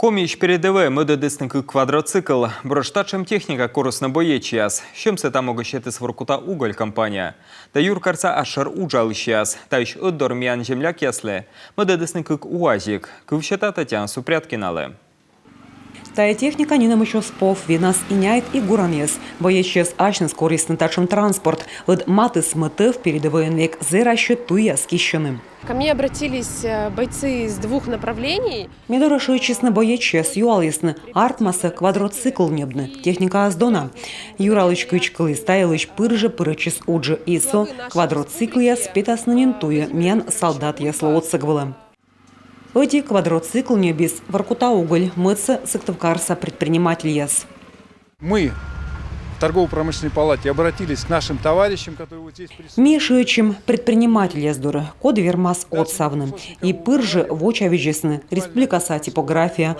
Поміч передове медодисники квадроцикл. Броштачем техніка корисно боєць час. Чим це там могощити Своркута уголь компанія? Та юркарця ашер уджал час. Та й оддорм'ян земляк ясле. Медодисники уазік. Кивщата Тетяна Супряткінале. Тая техніка ні нам еще спов, вінас іняйт і гуранєс. Боєчес ачнес корисний тачем транспорт. Лед мати сметив передовий век зира щитуя скіщеним. Ко мне обратились бойцы из двух направлений. Мідорошуючисне боєчес юалісне, артмасе квадроцикл небне, техніка аздона. Юралич кичкли стаялич пирже пиречис удже ісо, квадроциклія спитас нанінтує, м'ян солдат ясло отсыгвала. Эти квадроцикл не без Воркута уголь, мыться сыктывкарса предприниматель яс. Мы в торгово-промышленной палате обратились к нашим товарищам, которые вот здесь присутствуют. Мишуючим предприниматель яздоры, код вермас отсавны. И пырже вочавиджесны, республикаса типография,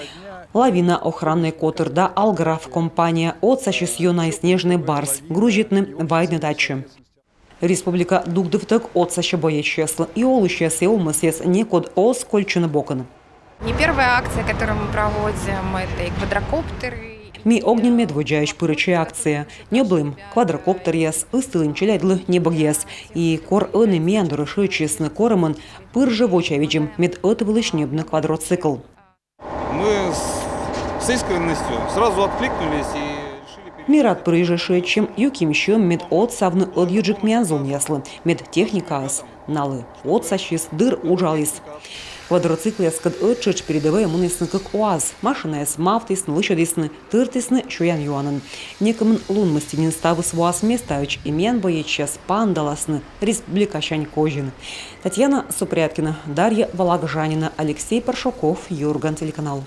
лавина охранный котер да алграф компания отсачис юна и снежный барс, гружитны вайны дачи. Республика дугдывтык отсача боечесла и олущес и умысес некод оскольчуны бокон. Не первая акция, которую мы проводим, это и квадрокоптеры. Ми огнем медводжающ пырычи акция. Не блым, квадрокоптер яс, ыстылын челядлы небог яс. И кор ыны миандуры шуючесны коромын пырже вочавиджим мед отвылыш небны квадроцикл. Мы с искренностью сразу откликнулись и решили... Мират прыжеши, чем юкимщем мед отсавны отъюджик мианзон яслы. Мед техника ас. Налы отсащис дыр ужалис. Квадроцикл яскад отчыч передовые мунесны как УАЗ. Машина яс мафтисны, лыщадисны, тыртисны, шуян юанын. Некомын лун мастинин ставыс УАЗ меставич, имян боечас пандаласны, республикащань кожин. Татьяна Супряткина, Дарья Валагжанина, Алексей Паршуков, Юрган, телеканал.